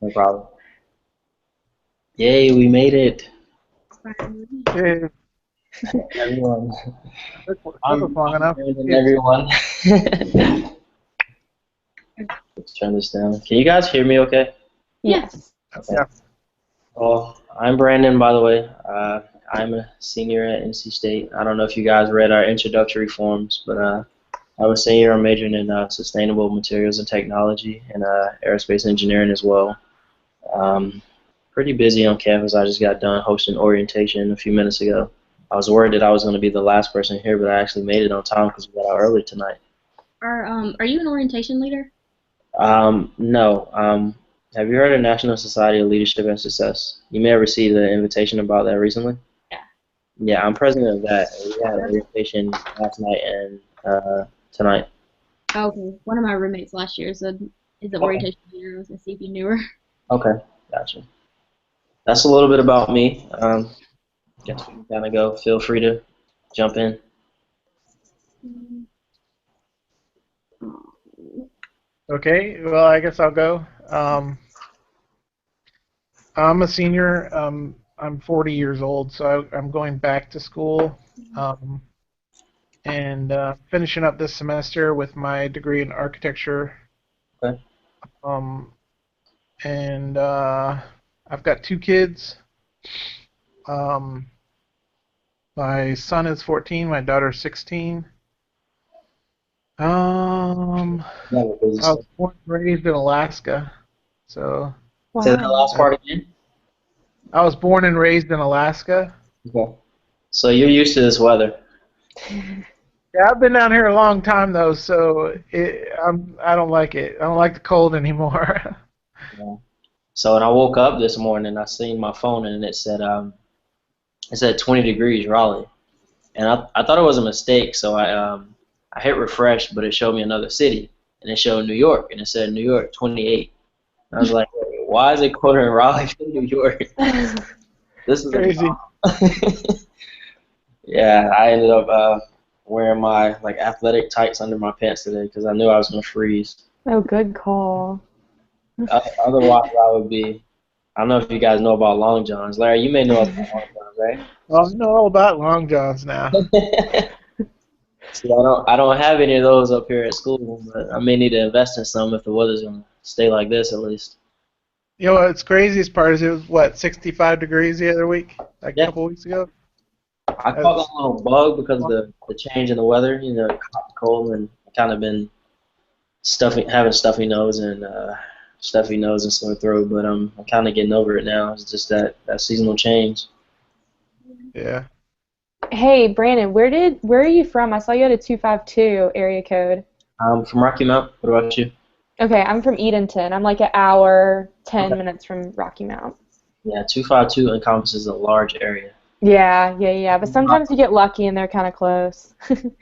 No problem. Yay, we made it, Hey, everyone. that was long I'm enough. Brandon, It's, everyone. Let's turn this down. Can you guys hear me okay? Yes. Okay. yeah. Well, I'm Brandon, by the way. I'm a senior at NC State. I don't know if you guys read our introductory forms, but I'm a senior. I'm majoring in sustainable materials and technology and aerospace engineering as well. Um, Pretty busy on campus. I just got done hosting orientation a few minutes ago. I was worried that I was going to be the last person here, but I actually made it on time because we got out early tonight. Are you an orientation leader? No. Have you heard of National Society of Leadership and Success? You may have received an invitation about that recently. Yeah. Yeah, I'm president of that. We had orientation last night and tonight. Oh, okay. One of my roommates last year is the Okay. orientation leader. I was gonna see if you knew her. Okay. Gotcha. That's a little bit about me. Guess we can kind of go. Feel free to jump in. Okay. Well, I guess I'll go. I'm a senior. I'm 40 years old, so I'm going back to school um, and finishing up this semester with my degree in architecture. Okay. Um, and I've got two kids. Um, my son is 14. My daughter's 16. Um, Never busy I stuff. was born and raised in Alaska, so Say that Wow. last part again. I was born and raised in Alaska. Okay. So you're used to this weather. Yeah, I've been down here a long time though, so I don't like it. I don't like the cold anymore. Yeah. So when I woke up this morning, I seen my phone and it said 20 degrees Raleigh, and I thought it was a mistake. So I hit refresh, but it showed me another city, and it showed New York, and it said New York 28. I was like, wait, why is it colder in Raleigh than New York? This is a Crazy. problem. Yeah, I ended up wearing my like athletic tights under my pants today because I knew I was gonna freeze. Oh, good call. Otherwise, I would be. I don't know if you guys know about long johns. Larry, you may know about long johns, Well, I know all about long johns now. right? See, I don't have any of those up here at school, but I may need to invest in some if the weather's gonna stay like this at least. You know what's craziest part is it was what 65 degrees the other week, like a Yeah, couple weeks ago. I caught That's that little bug because of the change in the weather. You know, hot, cold, and kind of been having stuffy nose and sore throat. But I'm kind of getting over it now. It's just that seasonal change. yeah. Hey, Brandon, where are you from? I saw you had a 252 area code. I'm from Rocky Mount. What about you? Okay, I'm from Edenton. I'm like an hour, 10 Okay. minutes from Rocky Mount. Yeah, 252 encompasses a large area. Yeah, yeah, yeah. But I sometimes you get lucky and they're kind of close. didn't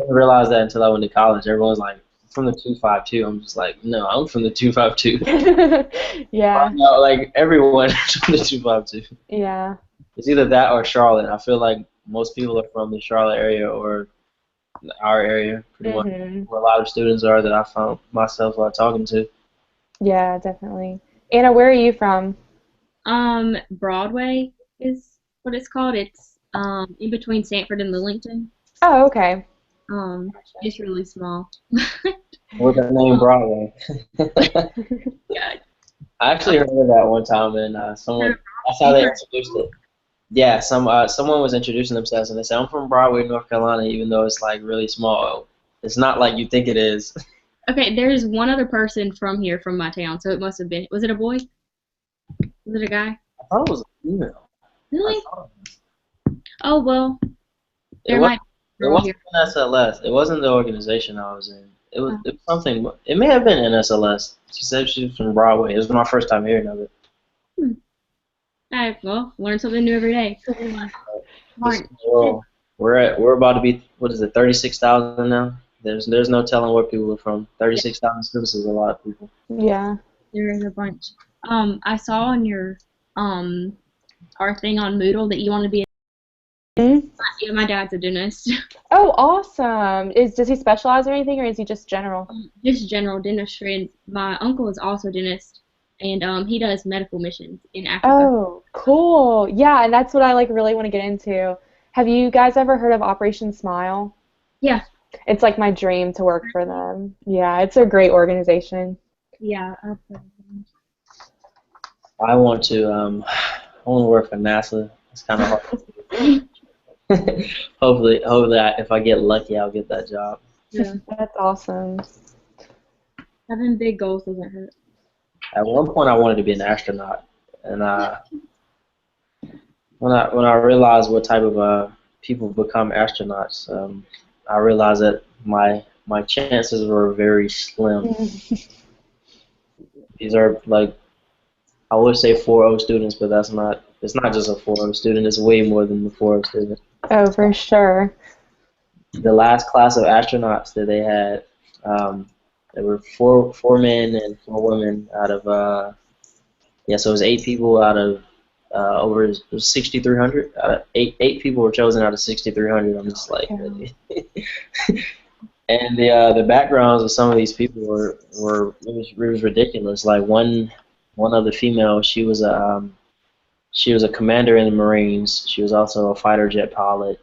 realize that until I went to college. Everyone's like, from the 252. I'm just like, no, I'm from the 252. Yeah, No, like everyone is from the 252. yeah. It's either that or Charlotte. I feel like most people are from the Charlotte area or our area, pretty much, Mhm. where a lot of students are that I found myself talking to. Yeah, definitely. Anna, where are you from? Broadway is what it's called. It's in between Sanford and Lillington. Oh, okay. Um, it's really small. With the name Um, Broadway. yeah. I actually heard of that one time, and Heard of that's how You they heard introduced it. Yeah, someone was introducing themselves, and they said, "I'm from Broadway, North Carolina," even though it's like really small. It's not like you think it is. Okay, there's one other person from here from my town, so it must have been. Was it a boy? Was it a guy? I thought it was a female. I Really? thought Oh well, it there was. might be It a girl wasn't here. NSLS. It wasn't the organization I was in. Oh, It was something. It may have been NSLS. She said she was from Broadway. It was my first time hearing of it. hmm. All right, well, learn something new every day. This Smart. well, we're about to be what is it 36,000 now. There's no telling where people are from. Yeah, 36,000 students is a lot of people. Yeah. there is a bunch. I saw on your um our thing on Moodle that you want to be. Mhm. Yeah, my dad's a dentist. Oh, awesome. Does he specialize in anything or is he just general? Just general dentistry. And my uncle is also a dentist. and he does medical missions in Africa. Oh, cool. Yeah, and that's what I like really want to get into. Have you guys ever heard of Operation Smile? Yeah, It's like my dream to work for them. Yeah, it's a great organization. yeah. I want to I want to work for NASA. It's kind of hard. Hopefully, if I get lucky, I'll get that job. Yeah. That's awesome. Having big goals doesn't hurt. At one point, I wanted to be an astronaut, and when I realized what type of people become astronauts, I realized that my chances were very slim. These are like I would say 4.0 students, but that's not. It's not just a 4.0 student. It's way more than the 4.0 student. Oh, for sure. The last class of astronauts that they had, there were four men and 4 women out of so it was 8 people out of over 6,300. Eight people were chosen out of 6,300. I'm just like, really? And the backgrounds of some of these people were it was ridiculous. Like one of the females, she was a commander in the Marines. She was also a fighter jet pilot,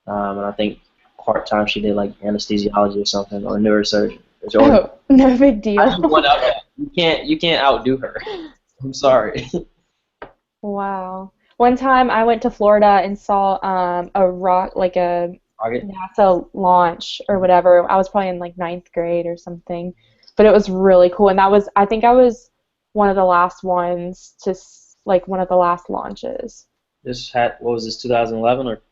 and I think part time she did like anesthesiology or something or neurosurgeon. Oh, no big deal. I just went out there. You can't outdo her. I'm sorry. Wow. One time I went to Florida and saw a like a Rocket. NASA launch or whatever. I was probably in like ninth grade or something, but it was really cool. And I think I was one of the last ones like one of the last launches. What was this, 2011 or?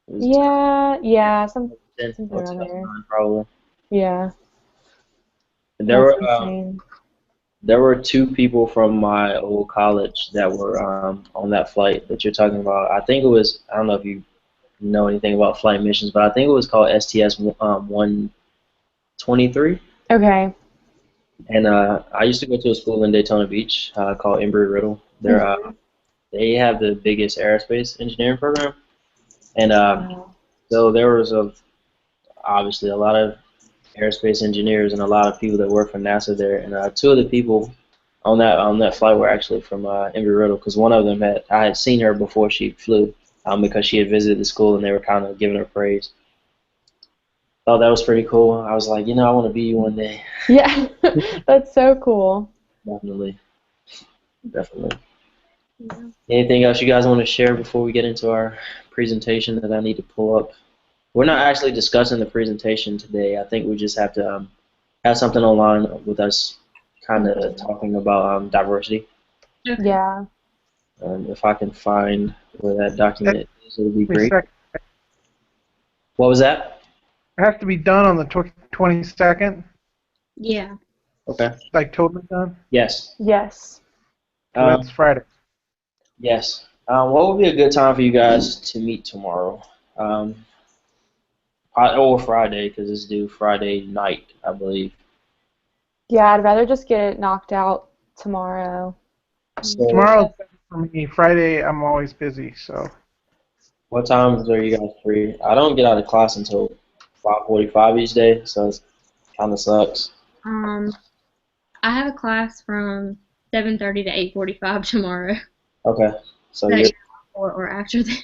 Yeah, something 2010 or around there. 2009 probably. Yeah, There that's were insane. there were 2 people from my old college that were on that flight that you're talking about. I think it was, I don't know if you know anything about flight missions, but I think it was called STS 123. Okay. And I used to go to a school in Daytona Beach called Embry-Riddle. They have the biggest aerospace engineering program, and Wow. so there was obviously a lot of aerospace engineers and a lot of people that work for NASA there. And 2 of the people on that flight were actually from Embry-Riddle, because one of them I had seen her before she flew, because she had visited the school and they were kind of giving her praise. Thought that was pretty cool. I was like, I want to be you one day. Yeah, that's so cool. Definitely. Definitely. Yeah. Anything else you guys want to share before we get into our presentation that I need to pull up? We're not actually discussing the presentation today. I think we just have to have something online with us kind of talking about diversity. Okay. Yeah. If I can find where that document is, it would be great. 22nd. What was that? It has to be done on the 22nd. Yeah. Okay. Like totally done. Yes. Yes. So that's Friday. Yes. What would be a good time for you guys to meet tomorrow? Or Friday, because it's due Friday night, I believe. Yeah, I'd rather just get it knocked out tomorrow. So Tomorrow's better for me. Friday, I'm always busy. So what times are you guys free? I don't get out of class until 5:45 each day, so it kind of sucks. I have a class from 7:30 to 8:45 tomorrow. Okay, so That or after that.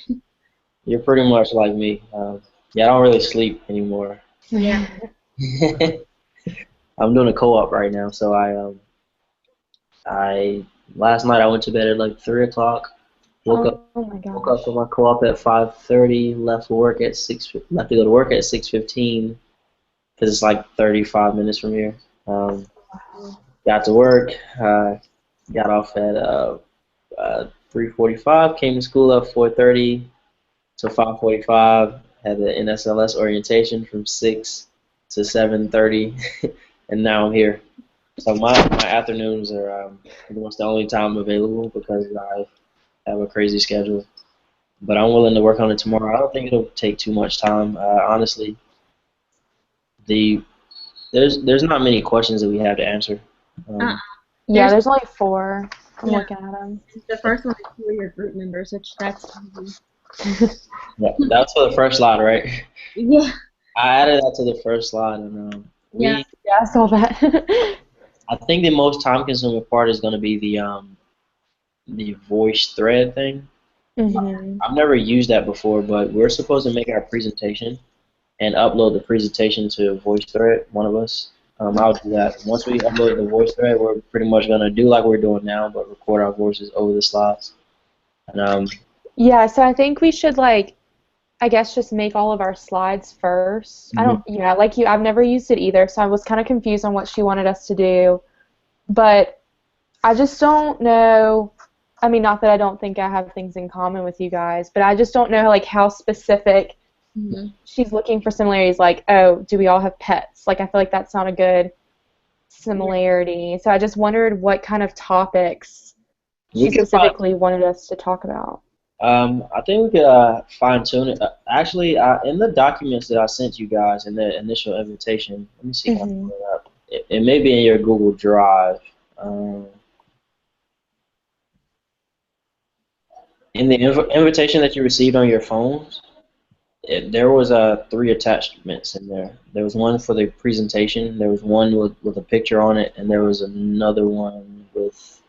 you're pretty much like me. Yeah, I don't really sleep anymore. Yeah. I'm doing a co-op right now, so I last night I went to bed at like 3 o'clock. Oh my Woke gosh. up for my co-op at 5:30. Left to go to work at 6:15 because it's like 35 minutes from here. Got to work. Got off at 3:45. Came to school at 4:30 to 5:45. Had the NSLS orientation from 6 to 7:30, and now I'm here. So my afternoons are pretty much the only time available because I have a crazy schedule. But I'm willing to work on it tomorrow. I don't think it'll take too much time. Honestly, there's not many questions that we have to answer. Yeah, There's- there's only 4. I'm Yeah. looking at them. The first one is who are your group members, which that's easy. Yeah, that's for the first slide, right? Yeah. I added that to the first slide, and Yeah. Yeah, I saw that. I think the most time-consuming part is going to be the voice thread thing. Mhm. I've never used that before, but we're supposed to make our presentation and upload the presentation to VoiceThread, one of us. I'll do that. Once we upload the VoiceThread, we're pretty much gonna do like we're doing now, but record our voices over the slides. And Yeah, so I think we should like I guess just make all of our slides first. I don't, Mhm. yeah, like you, I've never used it either, so I was kind of confused on what she wanted us to do. But I just don't know. I mean, not that I don't think I have things in common with you guys, but I just don't know like how specific Hmm. she's looking for similarities. Like, oh, do we all have pets? Like, I feel like that's not a good Yeah. similarity. So I just wondered what kind of topics we she could find. specifically wanted us to talk about. I think we could fine tune it. Actually, in the documents that I sent you guys in the initial invitation, let me see. Can I Hmm. pull it up? It may be in your Google Drive. Um, in the invitation that you received on your phones. There was three attachments in there. There was one for the presentation. There was one with a picture on it, and there was another one with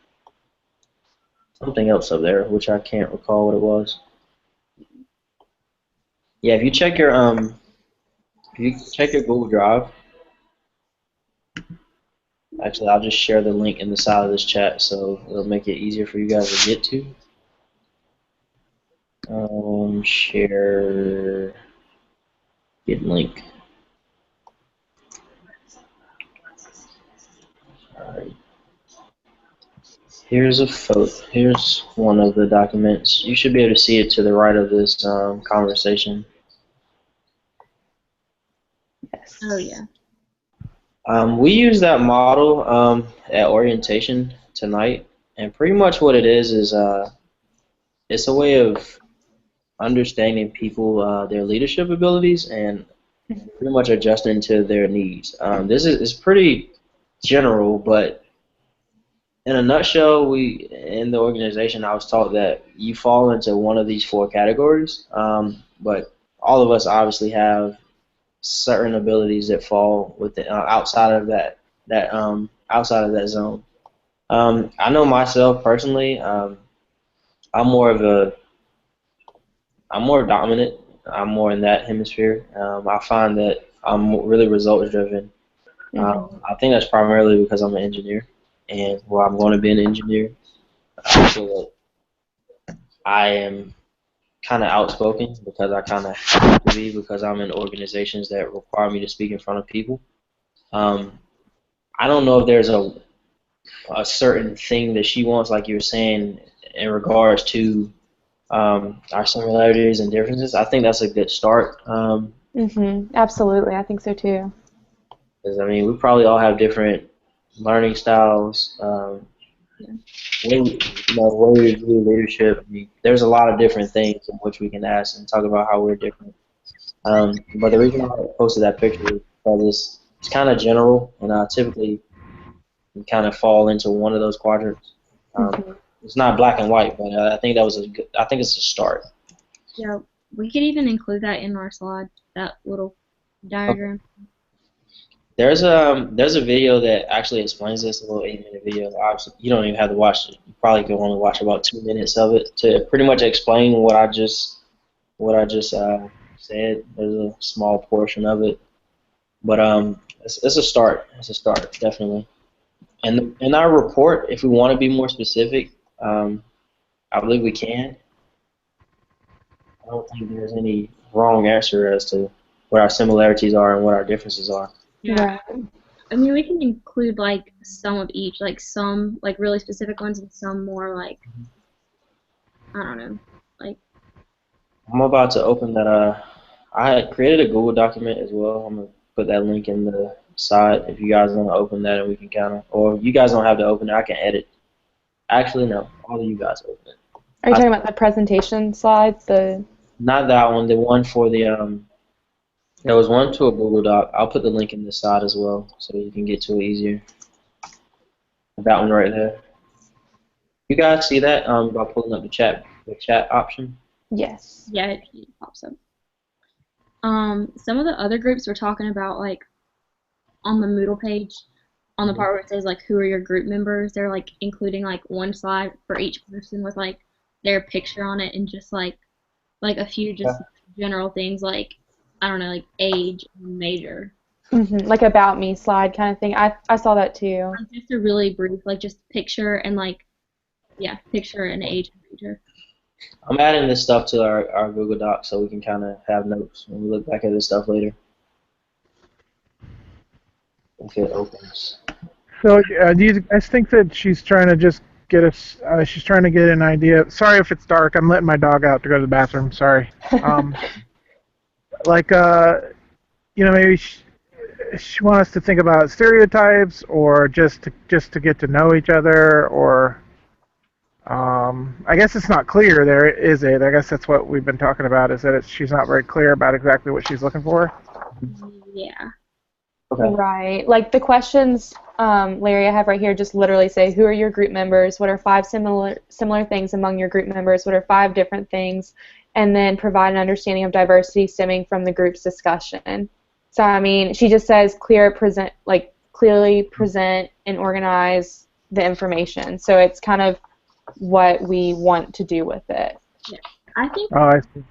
something else up there, which I can't recall what it was. Yeah, if you check your Google Drive, actually, I'll just share the link in the side of this chat, so it'll make it easier for you guys to get to. Share, get link. All right. Here's a photo. Here's one of the documents. You should be able to see it to the right of this conversation. Oh Yes. yeah. We use that model at orientation tonight, and pretty much what it is it's a way of understanding people, their leadership abilities, and pretty much adjusting to their needs. This is pretty general, but in a nutshell, we in the organization, I was taught that you fall into one of these four categories, but all of us obviously have certain abilities that fall within outside of that outside of that zone. I know myself personally. I'm more of a I'm more dominant. I'm more in that hemisphere. I find that I'm really results driven. Hmm. I think that's primarily because I'm an engineer, and well, I'm going to be an engineer. I feel that I am kind of outspoken because I kind of have to be because I'm in organizations that require me to speak in front of people. Um, I don't know if there's a certain thing that she wants, like you were saying, in regards to our similarities and differences. I think that's a good start. Absolutely, I think so too. 'Cause, I mean, we probably all have different learning styles, Yeah. way we view leadership. I mean, there's a lot of different things in which we can ask and talk about how we're different. But the reason I posted that picture is because it's kind of general, and typically you kind of fall into one of those quadrants. Um, Hmm. it's not black and white, but I think that was a good. I think it's a start. Yeah. We could even include that in our slide, that little Okay. diagram. There's a video that actually explains this, a little 8 minute video. Obviously, you don't even have to watch it. You probably can only watch about 2 minutes of it to pretty much explain what I just said. There's a small portion of it, but it's a start. It's a start, definitely. And in our report, if we want to be more specific, I believe we can. I don't think there's any wrong answer as to what our similarities are and what our differences are. Yeah. Right. I mean, we can include like some of each, like some like really specific ones and some more like I don't know, like I'm about to open that. I had created a Google document as well. I'm gonna put that link in the side if you guys want to open that, and we can kind of, or if you guys don't have to open it, I can edit. Actually, no, all of you guys open it. Are you I, talking about the presentation slides? The not that one. The one for the there was one to a Google Doc. I'll put the link in the side as well, so you can get to it easier. That one right there. You guys see that by pulling up the chat option. yes. yeah, it pops up. Some of the other groups were talking about like on the Moodle page, on the part where it says like who are your group members, they're like including like one slide for each person with like their picture on it and just like a few Yeah. just general things like I don't know like age and major. Like about me slide kind of thing. I saw that too. Like just a really brief like just picture and like yeah picture and age and major. I'm adding this stuff to our Google Doc so we can kind of have notes when we look back at this stuff later. If it opens. So, do you guys think that she's trying to just get us? She's trying to get an idea. Sorry if it's dark. I'm letting my dog out to go to the bathroom. Sorry. Like, maybe she wants us to think about stereotypes, or just to get to know each other, or I guess it's not clear there, is it? I guess that's what we've been talking about. Is that she's not very clear about exactly what she's looking for. Yeah. Okay. Right. Like the questions, Larry, I have right here just literally say, who are your group members? What are 5 similar things among your group members? What are 5 different things? And then provide an understanding of diversity stemming from the group's discussion. So, I mean, she just says clearly present and organize the information. So it's kind of what we want to do with it. Yeah. I think Oh, I see.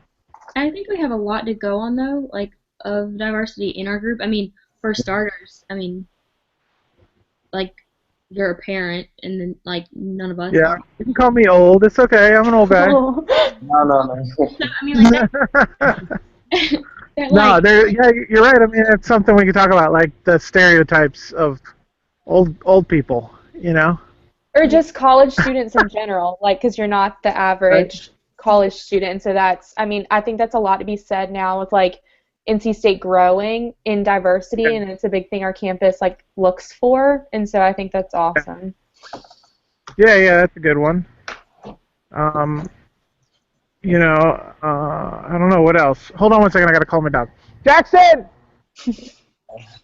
I think we have a lot to go on though, like of diversity in our group. I mean, for starters, I mean, like you're a parent, and then like none of us Yeah, are. you can call me old. It's okay. I'm an old guy. Oh. No. So I mean, like they're No, like yeah, you're right. I mean, it's something we could talk about, like the stereotypes of old people. Or just college students in general, like, because you're not the average college student. So that's, I mean, I think that's a lot to be said now with, like, NC State growing in diversity, and it's a big thing our campus, like, looks for. And so I think that's awesome. Yeah, that's a good one. I don't know what else. Hold on one second. I gotta call my dog. Jackson.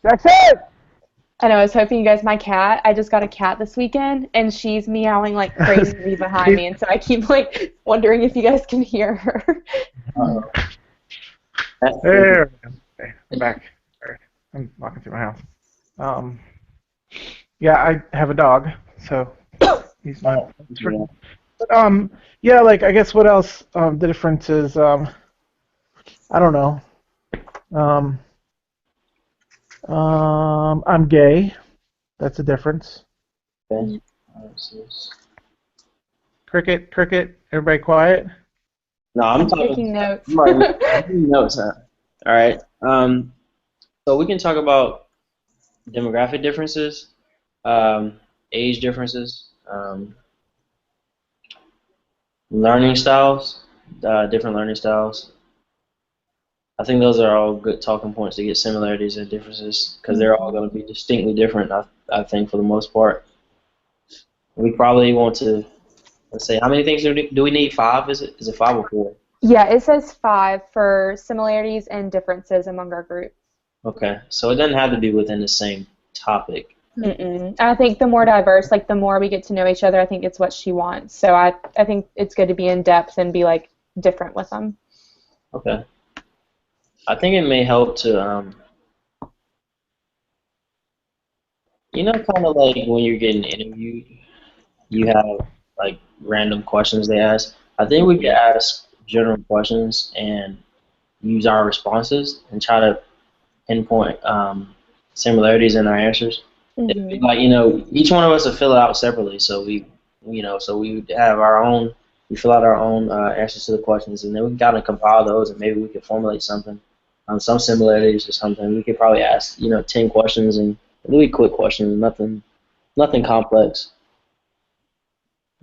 Jackson. I know, I was hoping you guys, my cat, I just got a cat this weekend, and she's meowing like crazy behind me, and so I keep, like, wondering if you guys can hear her. There. Okay, I'm back. Sorry. I'm walking through my house. Yeah, I have a dog, so he's not. But, yeah, like, I guess what else? The difference is, I don't know. I'm gay. That's a difference. Okay. Cricket. Everybody quiet. No, I'm I'm talking. taking notes. I'm taking notes. Huh? All right. So we can talk about demographic differences, age differences, learning styles, different learning styles. I think those are all good talking points to get similarities and differences because they're all going to be distinctly different, I think, for the most part. We probably want to, let's say, how many things do we need? 5? Is it 5 or 4? Yeah, it says 5 for similarities and differences among our group. Okay, so it doesn't have to be within the same topic. I think the more diverse, like the more we get to know each other, I think it's what she wants. So I think it's good to be in depth and be like different with them. Okay. I think it may help to, kind of like when you're getting interviewed, you have like random questions they ask. I think we could ask general questions and use our responses and try to pinpoint similarities in our answers. It'd be like, each one of us would fill it out separately, so we would have our own, we fill out our own answers to the questions, and then we can kind of compile those, and maybe we could formulate something, some similarities or something. We could probably ask, 10 questions, and really quick questions, nothing complex.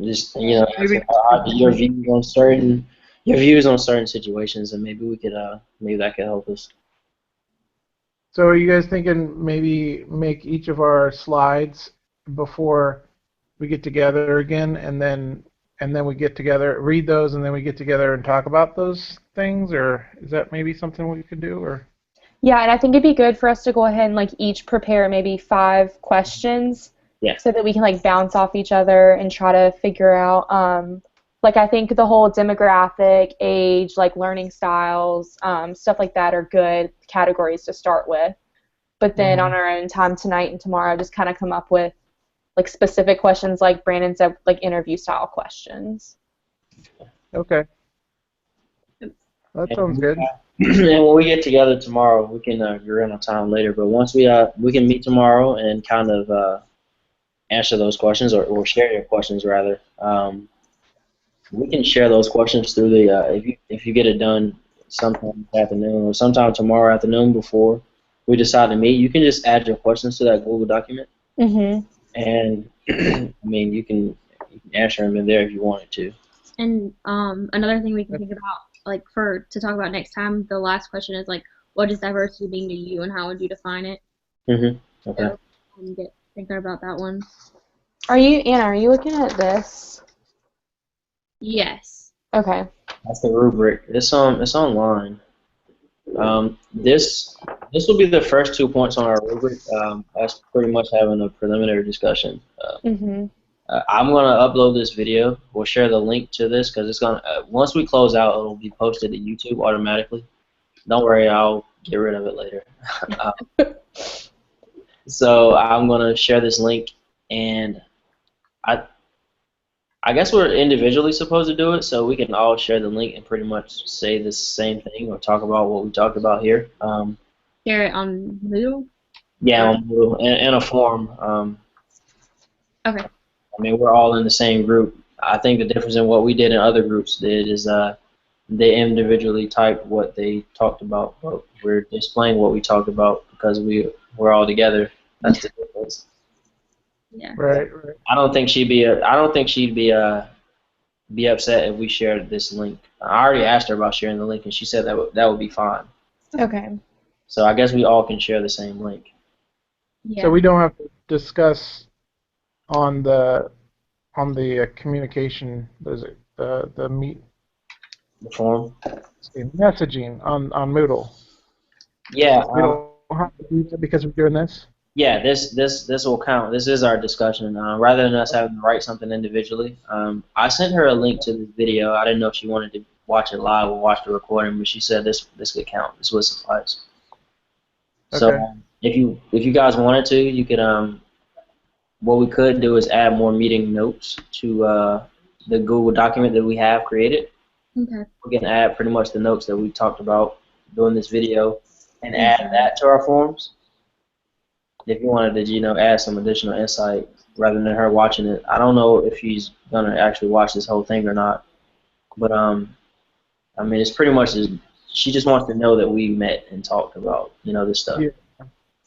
Just, Maybe. your views on certain situations, and maybe we could, maybe that could help us. So are you guys thinking maybe make each of our slides before we get together again, and then we get together, read those, and then we get together and talk about those things, or is that maybe something we could do, or? Yeah, and I think it'd be good for us to go ahead and like each prepare maybe 5 questions, so that we can like bounce off each other and try to figure out. Like I think the whole demographic, age, like learning styles, stuff like that are good categories to start with. but then on our own time tonight and tomorrow, just kind of come up with like specific questions, like Brandon said, like interview style questions. Okay. That sounds good. And when we get together tomorrow, we can agree on a time later. But once we can meet tomorrow and kind of answer those questions or share your questions rather. We can share those questions through the if you get it done sometime this afternoon or sometime tomorrow afternoon before we decide to meet. You can just add your questions to that Google document, and I mean you can answer them in there if you wanted to. And another thing we can think about, like to talk about next time, the last question is like, what does diversity mean to you, and how would you define it? Okay. So, get thinking about that one. Anna, are you looking at this? Yes. Okay. That's the rubric. It's online. This will be the first 2 points on our rubric. That's pretty much having a preliminary discussion. I'm gonna upload this video. We'll share the link to this because it's gonna once we close out, it'll be posted to YouTube automatically. Don't worry, I'll get rid of it later. So I'm gonna share this link, and I guess we're individually supposed to do it, so we can all share the link and pretty much say the same thing or talk about what we talked about here. Share it on Moodle? Yeah, on Moodle, in a forum. Okay. I mean, we're all in the same group. I think the difference in what we did and other groups did is they individually typed what they talked about, but we're displaying what we talked about because we're all together. That's the difference. Yeah. Right. I don't think she'd be upset if we shared this link. I already asked her about sharing the link, and she said that would be fine. Okay. So I guess we all can share the same link. Yeah. So we don't have to discuss on the communication. Is it the meet The forum. messaging on Moodle? Yeah. We don't have to do that because we're doing this. Yeah. This will count. This is our discussion. Rather than us having to write something individually, I sent her a link to this video. I didn't know if she wanted to watch it live or watch the recording, but she said this could count. This would suffice. So Okay. if you guys wanted to, you could what we could do is add more meeting notes to the Google document that we have created. Okay. We can add pretty much the notes that we talked about doing this video and add that to our forums. If you wanted to, add some additional insight rather than her watching it. I don't know if she's gonna actually watch this whole thing or not, but I mean, it's pretty much she just wants to know that we met and talked about, this stuff. Yeah,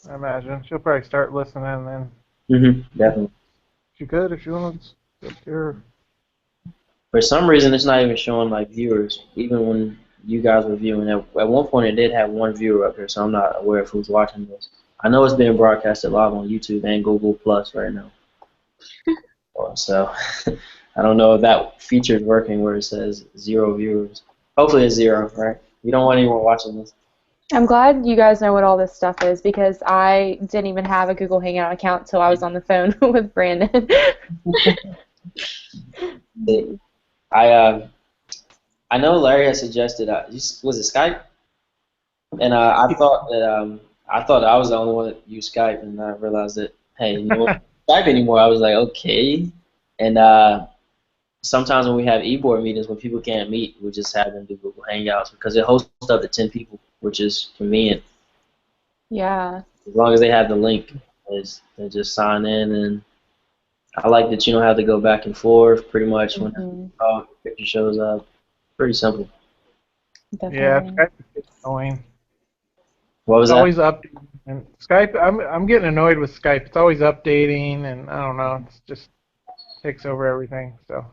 I imagine she'll probably start listening then. Definitely. She could if she wants. Up to her. For some reason, it's not even showing like viewers, even when you guys were viewing. At one point, it did have one viewer up here, so I'm not aware of who's watching this. I know it's being broadcasted live on YouTube and Google Plus right now. So I don't know if that feature is working where it says 0 viewers. Hopefully it's 0, right? We don't want anyone watching this. I'm glad you guys know what all this stuff is because I didn't even have a Google Hangout account until I was on the phone with Brandon. I know Larry had suggested was it Skype, and I thought that I was the only one that used Skype, and I realized that hey, Skype anymore. I was like okay, and sometimes when we have e-board meetings when people can't meet, we just have them do Google Hangouts because it hosts up to 10 people, which is convenient. Yeah. As long as they have the link, they just sign in, and I like that you don't have to go back and forth. Pretty much when the picture shows up, pretty simple. Definitely. Yeah, Skype is annoying. What was It's that? always updating. And Skype, I'm getting annoyed with Skype. It's always updating, and I don't know. It just takes over everything. So,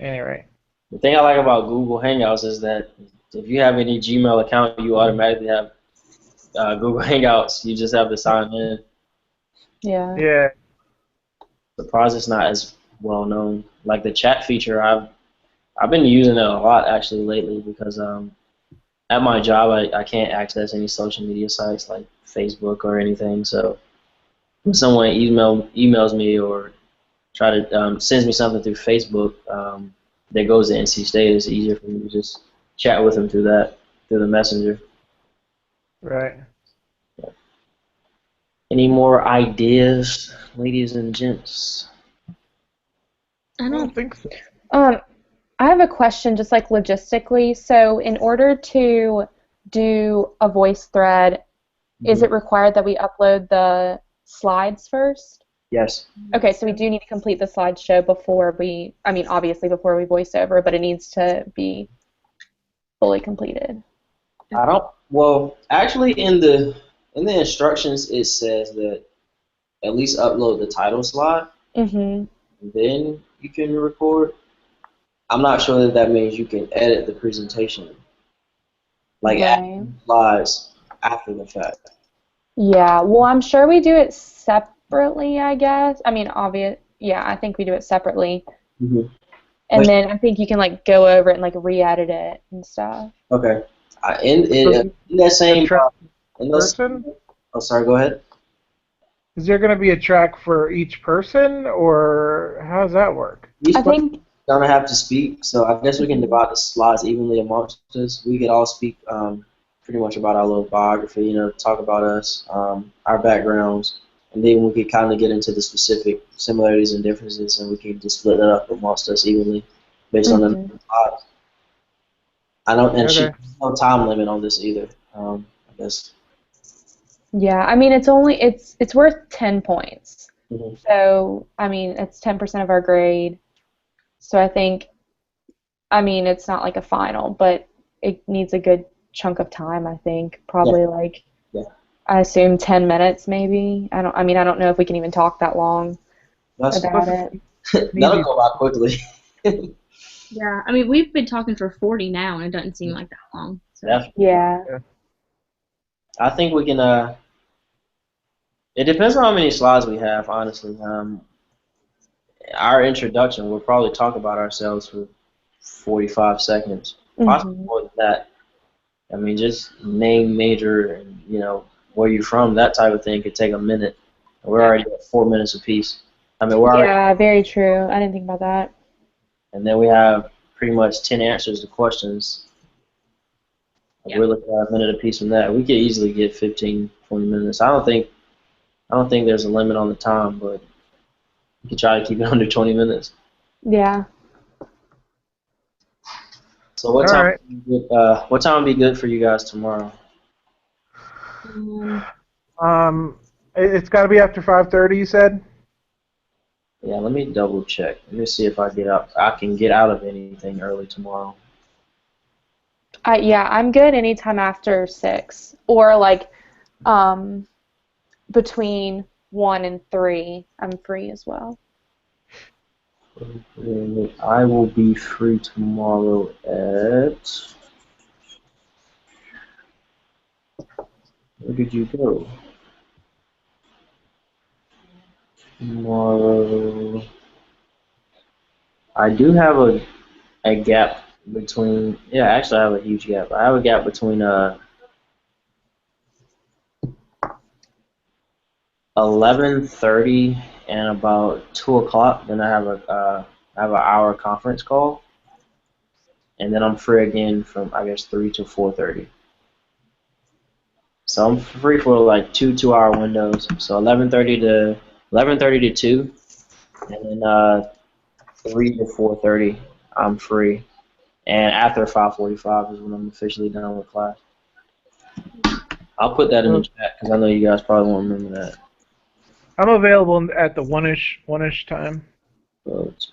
anyway. The thing I like about Google Hangouts is that if you have any Gmail account, you automatically have Google Hangouts. You just have to sign in. Yeah. Yeah. Surprised it's not as well known. Like the chat feature, I've been using it a lot actually lately because at my job I can't access any social media sites like Facebook or anything. So when someone emails me or try to sends me something through Facebook that goes to NC State, it's easier for me to just chat with them through the messenger. Right. Any more ideas, ladies and gents? I I don't. don't think so. Um, I have a question, just like logistically. So, in order to do a voice thread, is Mhm. it required that we upload the slides first? Yes. Okay, so we do need to complete the slideshow before we, I mean, obviously before we voice over, but it needs to be fully completed. I don't. Well, actually, in the instructions, it says that at least upload the title slide, Mm-hmm. then you can record. I'm not sure that means you can edit the presentation, like add Right. slides after the fact. Yeah, well, I'm sure we do it separately, I guess. I mean, obvious. Yeah, I think we do it separately. Mm-hmm. And then I think you can like go over it and like re-edit it and stuff. Okay. So is In that there a same track in per those. person? Oh, sorry. Go ahead. Is there going to be a track for each person, or how does that work? Each I person think. gonna have to speak, so I guess we can Mhm. divide the slides evenly amongst us. We could all speak pretty much about our little biography, talk about us, our backgrounds, and then we could kind of get into the specific similarities and differences, and we can just split it up amongst us evenly based on the number Mhm. of slides. I don't, and Okay. no time limit on this either. I guess. Yeah, I mean, it's worth 10 points. Mhm. So, I mean, it's 10% of our grade. So I think, I mean, it's not like a final, but it needs a good chunk of time, I think. Yeah, Probably like, yeah. I assume 10 minutes maybe. I don't know if we can even talk that long That's about Plus, it's it. an that'll easy. go by quickly. Yeah, I mean, we've been talking for 40 now, and it doesn't seem like that long. So, Definitely. Yeah. Yeah. I think we can. It depends on how many slides we have, honestly. Our introduction, we'll probably talk about ourselves for 45 seconds, possibly Mhm. more than that. I mean, just name, major, and where you're from, that type of thing could take a minute. We're Yeah. already at 4 minutes apiece. I mean, we're already, Yeah, very true. I didn't think about that. and then we have pretty much 10 answers to questions. yeah. We're looking at a minute apiece from that. We could easily get 15, 20 minutes. I don't think there's a limit on the time, but we could try to keep it under 20 minutes. Yeah. So what All time? right. What time would be good for you guys tomorrow? Um, It's got to be after 5:30. You said. Yeah, let me double check. Let me see if I can get out of anything early tomorrow. Yeah, I'm good anytime after 6 or like um between 1 and 3. I'm free as well. I will be free tomorrow at. Where did you go? Tomorrow. I do have a gap between. Yeah, actually, I have a huge gap. I have a gap between 11:30 and about 2 o'clock. Then I have an hour conference call, and then I'm free again from I guess 3 to 4:30. So I'm free for like 2 2-hour windows. So 11:30 to 2, and then 3 to 4:30 I'm free. And after 5:45 is when I'm officially done with class. I'll put that in the So chat because I know you guys probably won't remember that. I'm available at the one-ish time. But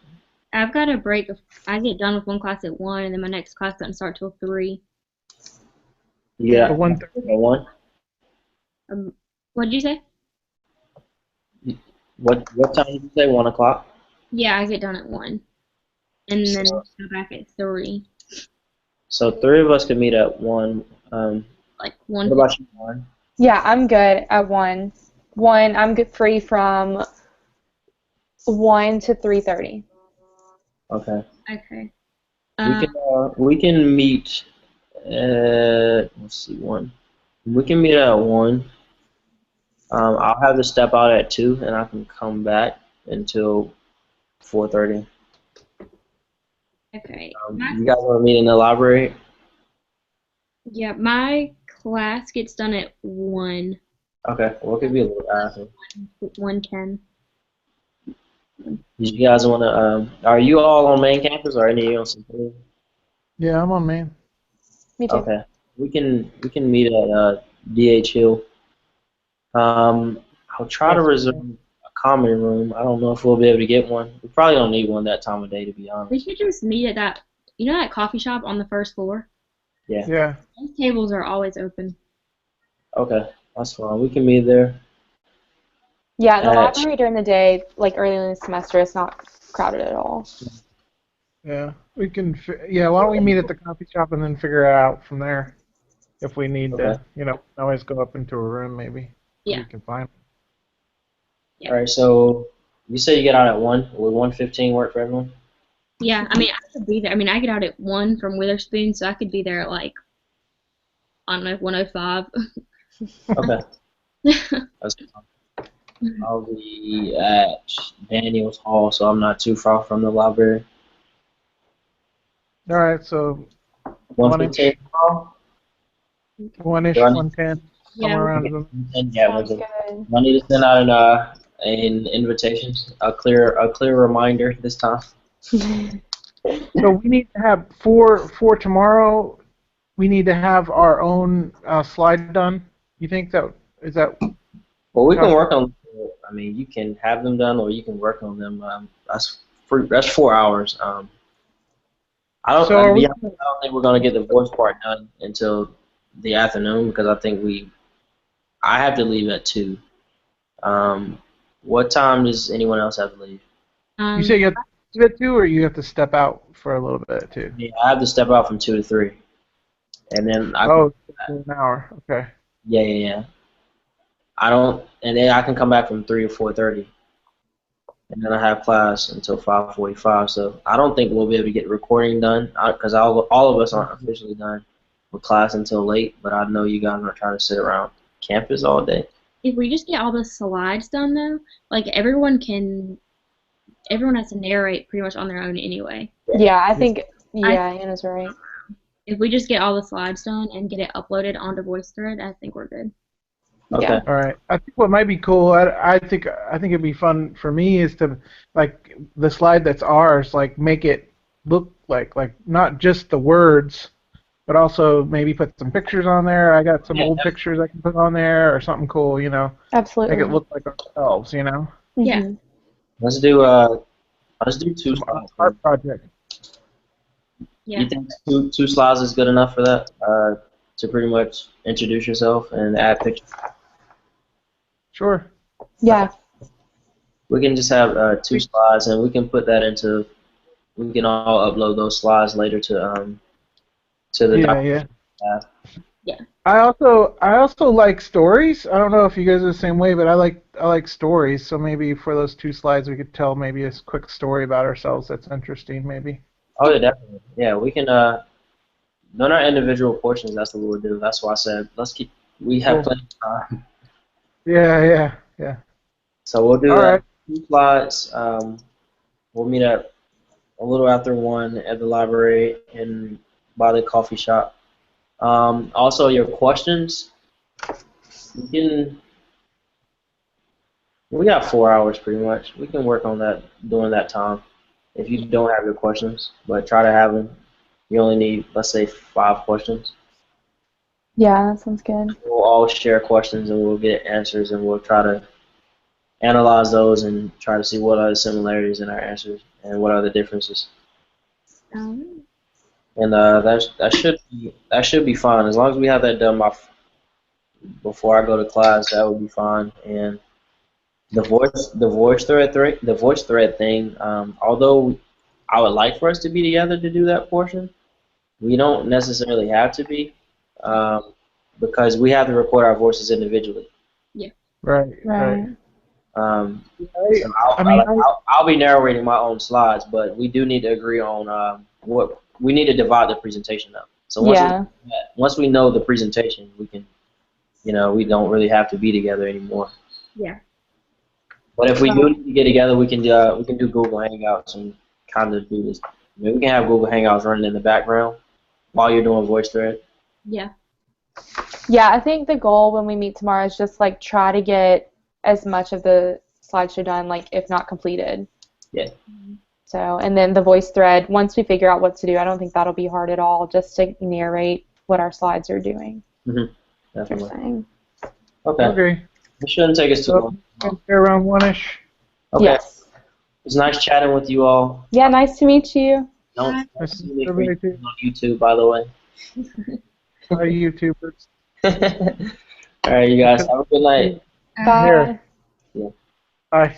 I've got a break. I get done with one class at 1, and then my next class doesn't start till 3. you So, So got 1:30. one. what did you say? What time did you say? 1 o'clock. Yeah, I get done at 1, and then So go back at 3, so three of us could meet at 1. like What 1:50. about you, Lauren? Yeah, I'm good at 1. 1, I'm good free from 1 to 3:30. Okay. Okay. We Um, can meet at let's see 1. We can meet at 1. I'll have to step out at 2, and I can come back until 4:30. okay. You guys want to meet in the library? Yeah, my class gets done at 1. Okay, well, it could be a little after. 1:10. Did you guys want to? Are you all on main campus or any on some? Yeah, I'm on main. Me too. Okay, we can meet at DH Hill. Um, I'll try to That's reserve a common room. I don't know if we'll be able to get one. We probably don't need one that time of day, to be We honest. should just meet at that, that coffee shop on the first floor? Yeah. yeah. Those tables are always open. Okay, that's fine. We can meet there Yeah, the at. library during the day, like early in the semester, is not crowded at all. Yeah. We can. Yeah. Why don't we meet at the coffee shop and then figure it out from there? If we need Okay. to, always go up into a room maybe. Yeah, We can find. All right. So you say you get out at 1. Would 1:15 work for everyone? yeah. I mean, I could be there. I mean, I get out at 1 from Witherspoon, so I could be there at like, I don't know, 1:05. Okay. That's fine. I'll be at Daniels Hall, so I'm not too far from the library. All right. So One one ish, fifteen tomorrow. one Do I ish, need 110, Yeah, somewhere we around okay, them. yeah, we're Sounds good. good. I need to send out an invitation, a clear reminder this time. So we need to have for tomorrow. We need to have our own slide done. You think that is that? Well, we can Josh? work on. I mean, you can have them done, or you can work on them. That's 4 hours. So To are be we? honest, I don't think we're gonna get the voice part done until the afternoon because I think I have to leave at 2. Um, what time does anyone else have to leave? You um, say you have to do it too, or you have to step out for a little bit too? Yeah, I have to step out from 2 to 3, and then I can. Oh, an hour. Okay. Yeah, yeah, yeah. I don't, and then I can come back from 3 to 4:30, and then I have class until 5:45. So I don't think we'll be able to get the recording done because all of us aren't officially done with class until late. But I know you guys are trying to sit around campus all day. if we just get all the slides done though, like everyone has to narrate pretty much on their own anyway. Yeah, I think, I yeah, Anna's right. If we just get all the slides done and get it uploaded onto VoiceThread, I think we're good. Yeah. Okay. All right. I think what might be cool. I think it'd be fun for me is to like the slide that's ours, like make it look like not just the words, but also maybe put some pictures on there. I got some Yeah, old pictures I can put on there or something cool. Make it Absolutely. look like ourselves. Yeah, Hmm. let's do 2 Some slides. art project. yeah. You think two slides is good enough for that? To pretty much introduce yourself and add pictures. Sure. Yeah. We can just have 2 slides, and we can put that into. We can all upload those slides later to the Yeah, doc. yeah. Yeah. I also like stories. I don't know if you guys are the same way, but I like stories. So maybe for those 2 slides, we could tell maybe a quick story about ourselves that's interesting. Maybe. Oh, yeah, definitely. Yeah, we can. On our individual portions, that's what we'll do. That's why I said let's keep. We have Cool. plenty of time, Yeah, yeah, yeah. so we'll do All right. 2 slides. We'll meet at a little after 1 at the library and by the coffee shop. Also, your questions. We can. We got 4 hours pretty much. We can work on that during that time. If you don't have your questions, but try to have them. You only need, let's say, 5 questions. Yeah, that sounds good. We'll all share questions and we'll get answers and we'll try to analyze those and try to see what are the similarities in our answers and what are the differences. Um, And that should be fine as long as we have that done before I go to class. That would be fine. And the voice thread thing. Although I would like for us to be together to do that portion, we don't necessarily have to be, um, because we have to record our voices individually. yeah. Right, right. Right. So I'll, I mean, I'll, I'll I'll be narrating my own slides, but we do need to agree on what we need to divide the presentation up. So Yeah. once we know the presentation, we can, we don't really have to be together anymore. Yeah. But if we Right. do need to get together, we can do Google Hangouts and kind of do this. I mean, we can have Google Hangouts running in the background while you're doing VoiceThread. Yeah. Yeah, I think the goal when we meet tomorrow is just like try to get as much of the slideshow done, like if not completed. Yeah. So, and then the voice thread, once we figure out what to do, I don't think that'll be hard at all, just to narrate what our slides are doing. Mm-hmm. You're Definitely. saying. Okay. Okay. It shouldn't take us too So, long. around 1-ish. Okay. Yes. It's nice chatting with you all. Yeah, nice to meet you. Don't Nice to see meet me for everybody too. on YouTube, by the way. Bye, YouTubers. All right, you guys have a good night. Bye. Here. Bye.